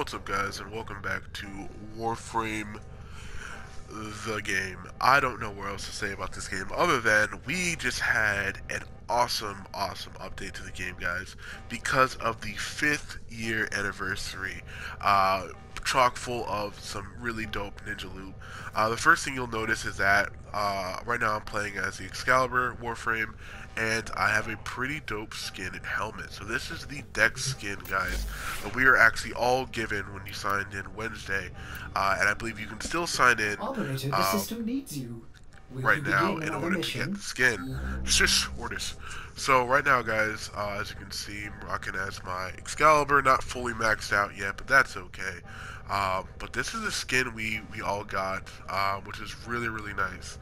What's up, guys, and welcome back to Warframe, the game. I don't know what else to say about this game other than we just had an awesome update to the game, guys, because of the 5th year anniversary. Chock full of some really dope ninja loot. The first thing you'll notice is that right now I'm playing as the Excalibur Warframe, and I have a pretty dope skin and helmet. So this is the Dex skin, guys, that we are actually all given when you signed in Wednesday, and I believe you can still sign in Operator, the system needs you. Will right you now begin in another order to mission? get the skin. Shush, orders. So right now, guys, as you can see, I'm rocking as my Excalibur, not fully maxed out yet, but that's okay. But this is the skin we all got, which is really nice.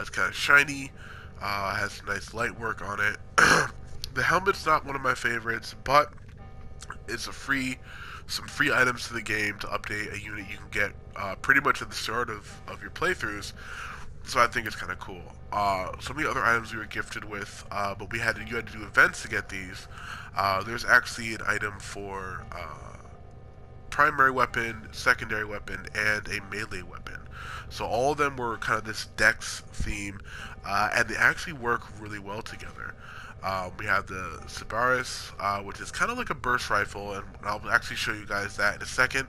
It's kind of shiny, has nice light work on it. The helmet's not one of my favorites, but it's some free items to the game to update a unit you can get pretty much at the start of your playthroughs. So I think it's kind of cool. Some of the other items we were gifted with, but you had to do events to get these. There's actually an item for primary weapon, secondary weapon, and a melee weapon. So all of them were kind of this Dex theme, and they actually work really well together. We have the Sabaris, which is kind of like a burst rifle, and I'll actually show you guys that in a second.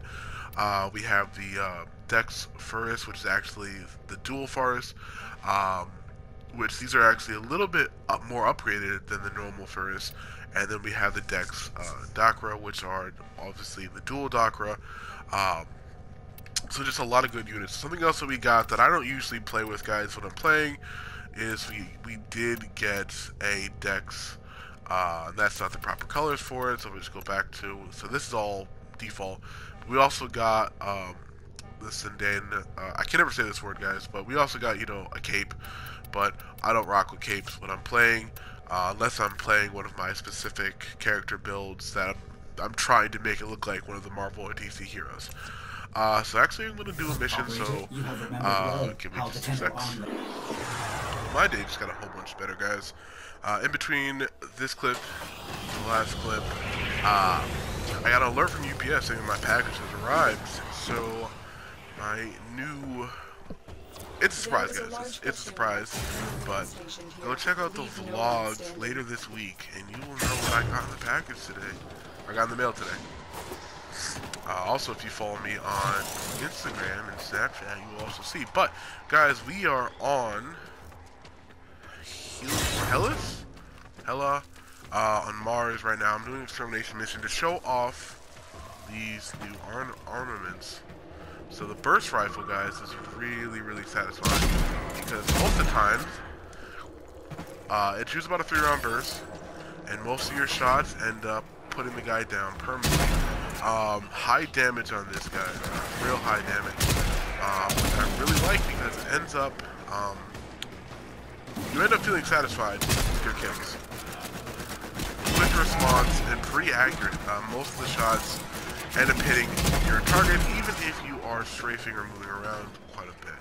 We have the Dex Furus, which is actually the dual Furus, which these are actually a little bit more upgraded than the normal Furus. And then we have the Dex Dakra, which are obviously the dual Dakra. So just a lot of good units. Something else that we got that I don't usually play with, guys, when I'm playing, is we did get a Dex. That's not the proper colors for it, so we'll just go back to. So this is all default. We also got this, and then I can never say this word, guys, but we also got, a cape. But I don't rock with capes when I'm playing, unless I'm playing one of my specific character builds that I'm trying to make it look like one of the Marvel or DC heroes. So actually I'm going to do a mission, Operator, so you have remembered well give me how just the a tempo sec. on My day just got a whole bunch better, guys. In between this clip, the last clip, I got an alert from UPS saying my package has arrived. So my new... It's a surprise, guys. It's a surprise. But go check out the vlogs later this week, and you will know what I got in the package today. I got in the mail today. Also, if you follow me on Instagram and Snapchat, you will also see. But, guys, we are on Hela on Mars right now. I'm doing an extermination mission to show off these new armaments. So the burst rifle, guys, is really satisfying because most of the time it shoots about a 3-round burst, and most of your shots end up putting the guy down permanently. High damage on this guy, real high damage, which I really like because it ends up you end up feeling satisfied with your kills. Quick response and pretty accurate. Most of the shots end up hitting your target, even if you are strafing or moving around quite a bit.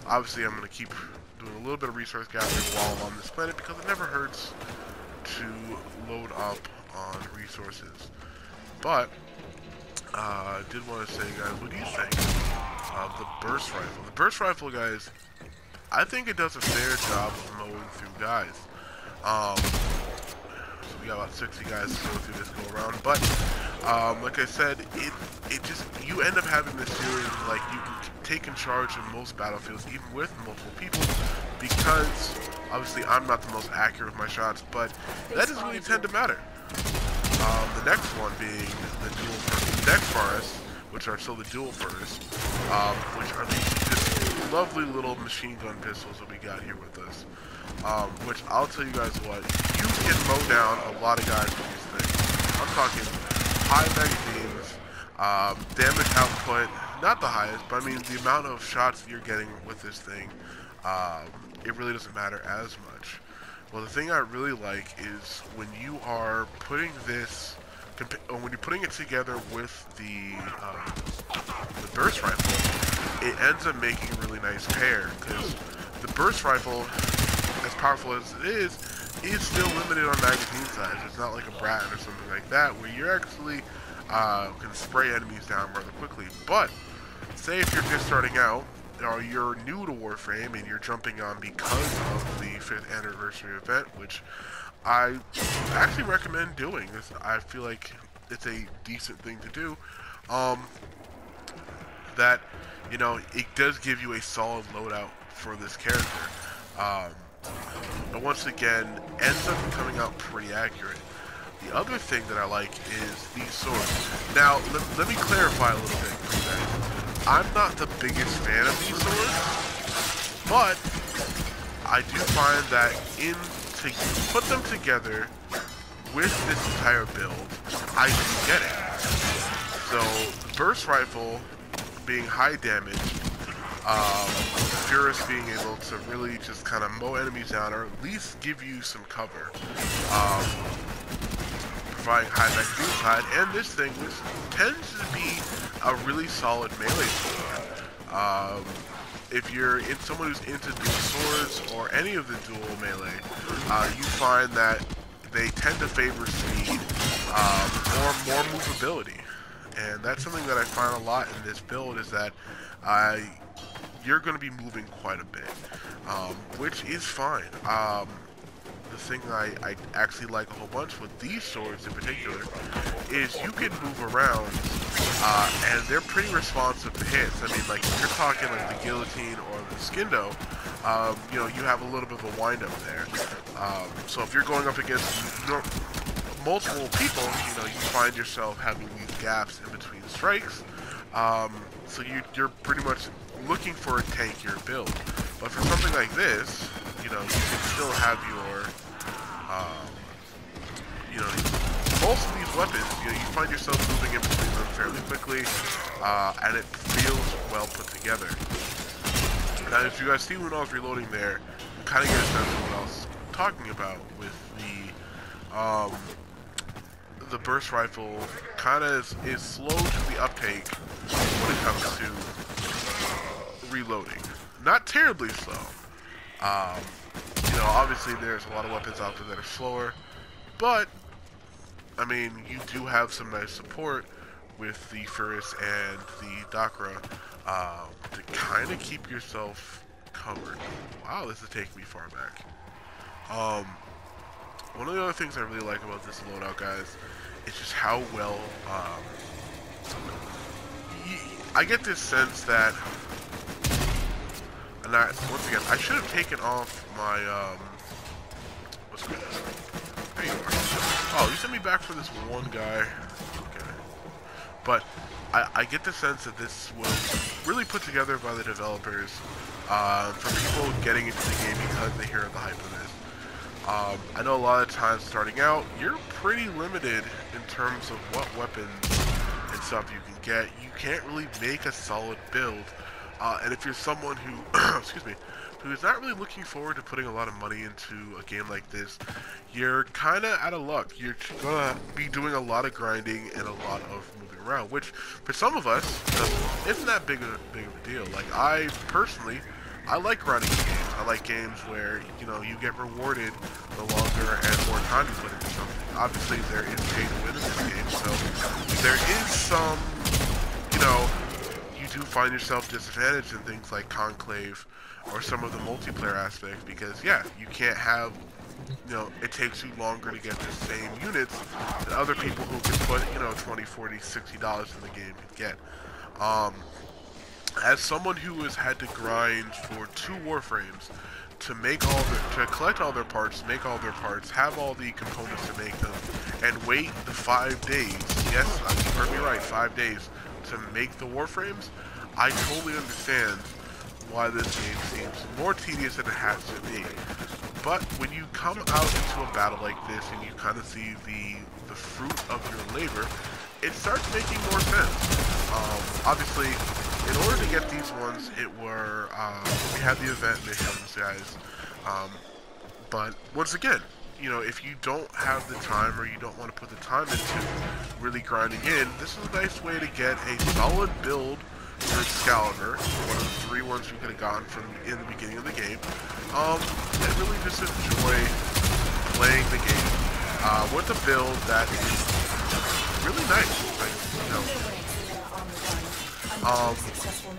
Obviously, I'm going to keep doing a little bit of resource gathering while I'm on this planet because it never hurts to load up on resources. But, I did want to say, guys, what do you think of the burst rifle? The burst rifle, guys, I think it does a fair job of mowing through guys. So we got about 60 guys to go through this go around, but like I said, it just, you end up having this feeling like you can take in charge of most battlefields, even with multiple people, because obviously I'm not the most accurate with my shots, but that doesn't really tend to matter. The next one being the dual Dex Forest, which are still the dual first, which are these just lovely little machine gun pistols that we got here with us. Which I'll tell you guys what, you can mow down a lot of guys with these things. I'm talking high magazines, damage output, not the highest, but I mean the amount of shots that you're getting with this thing, it really doesn't matter as much. Well, the thing I really like is when you are putting this, when you're putting it together with the burst rifle, it ends up making a really nice pair, because the burst rifle, as powerful as it is still limited on magazine size. It's not like a Bratton or something like that, where you're actually, can spray enemies down rather quickly. But say if you're just starting out, or you're new to Warframe and you're jumping on because of the 5th anniversary event, which I actually recommend doing. I feel like it's a decent thing to do. That, you know, it does give you a solid loadout for this character. But once again, ends up coming out pretty accurate. The other thing that I like is these swords. Now, let me clarify a little bit for you guys. I'm not the biggest fan of these swords, but I do find that to put them together with this entire build, I do get it. So, burst rifle being high damage, Furious being able to really just kind of mow enemies down, or at least give you some cover, providing high mech field side, and this thing, which tends to be a really solid melee sword. If you're someone who's into dual swords or any of the dual melee, you find that they tend to favor speed or more movability. And that's something that I find a lot in this build, is that you're going to be moving quite a bit, which is fine. The thing I actually like a whole bunch with these swords in particular is you can move around, and they're pretty responsive to hits. I mean, like, if you're talking like the guillotine or the skindo, you know, you have a little bit of a wind up there. So if you're going up against multiple people, you know, you find yourself having these gaps in between strikes. So you're pretty much looking for a tankier build. But for something like this, you know, you can still have your, you know, most of these weapons, you know, you find yourself moving in between them fairly quickly, and it feels well put together. Now, if you guys see when I was reloading there, you kind of get a sense of what I was talking about with the burst rifle. Kind of is slow to the uptake when it comes to reloading. Not terribly slow. You know, obviously there's a lot of weapons out there that are slower, but I mean, you do have some nice support with the Furnace and the Dakra to kind of keep yourself covered. Wow, this is taking me far back. One of the other things I really like about this loadout, guys, is just how well I get this sense that, and once again, I should have taken off my what's good? There you are. Oh, you sent me back for this one guy. Okay. But I get the sense that this was really put together by the developers for people getting into the game because they hear the hype of this. I know a lot of times starting out, you're pretty limited in terms of what weapons and stuff you can get. You can't really make a solid build. And if you're someone who, excuse me, who is not really looking forward to putting a lot of money into a game like this, you're kind of out of luck. You're gonna be doing a lot of grinding and a lot of moving around, which for some of us isn't that big of a deal. Like, I personally, I like grinding games. I like games where, you know, you get rewarded the longer and more time you put into something. Obviously, there is pay to win in this game, so there is some, you know, you do find yourself disadvantaged in things like Conclave or some of the multiplayer aspects because, yeah, you can't have, you know, it takes you longer to get the same units that other people who can put, you know, $20, $40, $60 in the game can get. As someone who has had to grind for 2 Warframes to make to collect all their parts, make all their parts, have all the components to make them, and wait the 5 days, yes, you heard me right, 5 days, to make the Warframes, I totally understand why this game seems more tedious than it has to be. But when you come out into a battle like this and you kind of see the fruit of your labor, it starts making more sense. Obviously, in order to get these ones, we had the event missions, guys. But once again, you know, if you don't have the time or you don't want to put the time into really grinding in, this is a nice way to get a solid build for Excalibur, one of the 3 ones you could have gotten from in the beginning of the game, and really just enjoy playing the game with a build that is really nice. Like, Um,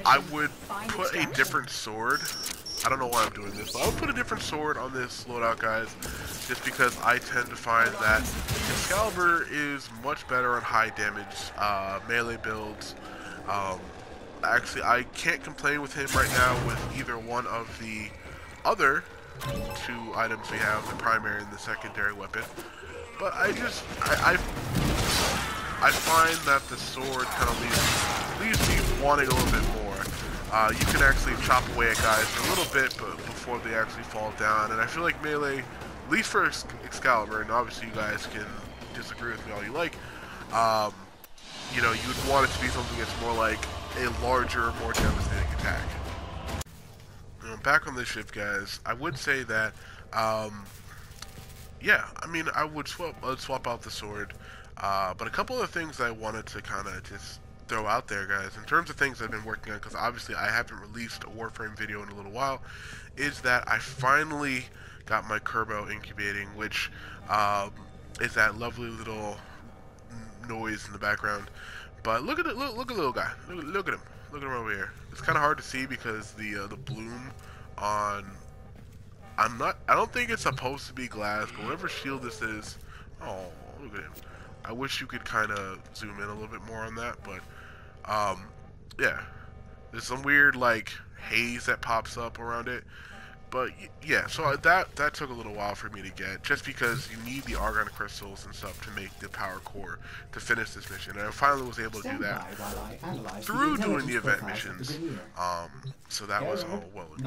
I would put a different sword. I don't know why I'm doing this, but I would put a different sword on this loadout, guys, just because I tend to find that Excalibur is much better on high damage melee builds. Actually, I can't complain with him right now with either one of the other two items we have, the primary and the secondary weapon. But I find that the sword kind of leaves me wanting a little bit more. You can actually chop away at guys for a little bit, but before they actually fall down. And I feel like melee, at least for Excalibur, and obviously you guys can disagree with me all you like. You know, you'd want it to be something that's more like a larger, more devastating attack. You know, back on this ship, guys, I would say that, yeah, I mean, I would swap out the sword. But a couple of things I wanted to kind of just throw out there, guys, in terms of things I've been working on, because obviously I haven't released a Warframe video in a little while, is that I finally got my Kerbo incubating, which is that lovely little noise in the background. But look at it, look at the little guy. Look at him. Look at him over here. It's kind of hard to see because the bloom on. I don't think it's supposed to be glass, but whatever shield this is. Oh, look at him. I wish you could kind of zoom in a little bit more on that, but yeah, there's some weird like haze that pops up around it. But yeah, so that took a little while for me to get, just because you need the argon crystals and stuff to make the power core to finish this mission. And I finally was able to do that through doing the event missions. So that was all well and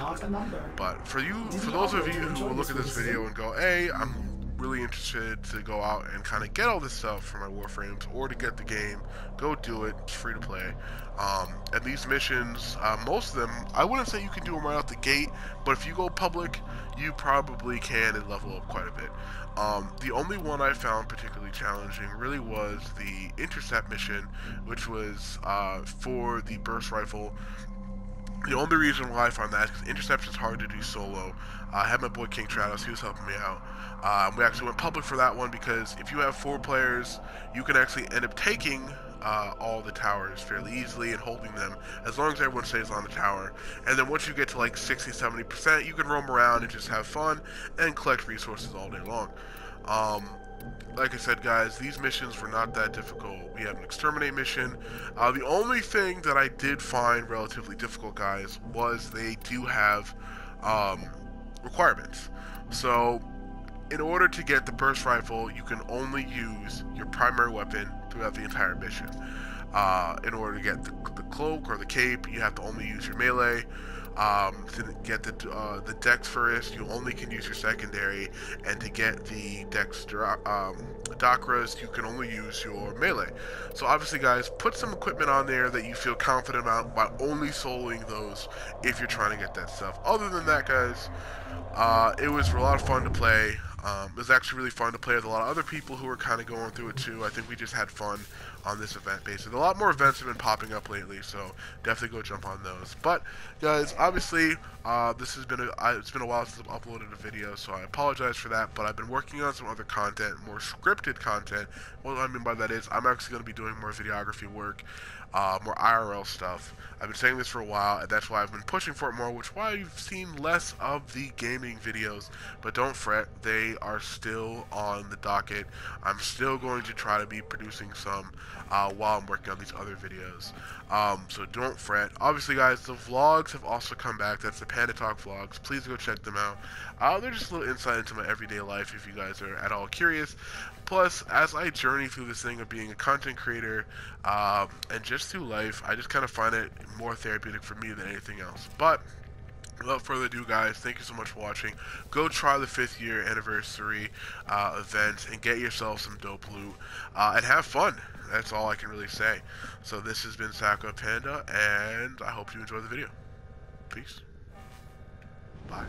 good. But for those of you who will look at this video and go, hey, I'm really interested to go out and kind of get all this stuff for my Warframes or to get the game, go do it. It's free to play. And these missions, most of them, I wouldn't say you can do them right out the gate, but if you go public, you probably can and level up quite a bit. The only one I found particularly challenging really was the intercept mission, which was for the burst rifle. The only reason why I found that is because interception is hard to do solo. I had my boy King Trados, he was helping me out. We actually went public for that one because if you have 4 players, you can actually end up taking all the towers fairly easily and holding them as long as everyone stays on the tower. And then once you get to like 60-70%, you can roam around and just have fun and collect resources all day long. Like I said, guys, these missions were not that difficult. We have an exterminate mission. The only thing that I did find relatively difficult, guys, was they do have requirements. So in order to get the burst rifle, you can only use your primary weapon throughout the entire mission. In order to get the cloak or the cape, you have to only use your melee. To get the dex first, you only can use your secondary, and to get the dex Dakras, you can only use your melee. So obviously, guys, put some equipment on there that you feel confident about by only soloing those if you're trying to get that stuff. Other than that, guys, it was a lot of fun to play. It was actually really fun to play with a lot of other people who were kind of going through it too. I think we just had fun on this event basis. A lot more events have been popping up lately, so definitely go jump on those. But guys, obviously, this has been it's been a while since I've uploaded a video, so I apologize for that. But I've been working on some other content, more scripted content. What I mean by that is I'm actually going to be doing more videography work, more IRL stuff. I've been saying this for a while, and that's why I've been pushing for it more, which is why you've seen less of the gaming videos. But don't fret, they are still on the docket. I'm still going to try to be producing some while I'm working on these other videos. So don't fret. Obviously, guys, the vlogs have also come back. That's the Panda Talk vlogs. Please go check them out. They're just a little insight into my everyday life if you guys are at all curious. Plus, as I journey through this thing of being a content creator and just through life, I just kind of find it more therapeutic for me than anything else. But without further ado, guys, thank you so much for watching. Go try the 5th year anniversary event and get yourself some dope loot and have fun. That's all I can really say. So this has been Sacco Panda, and I hope you enjoyed the video. Peace. Bye.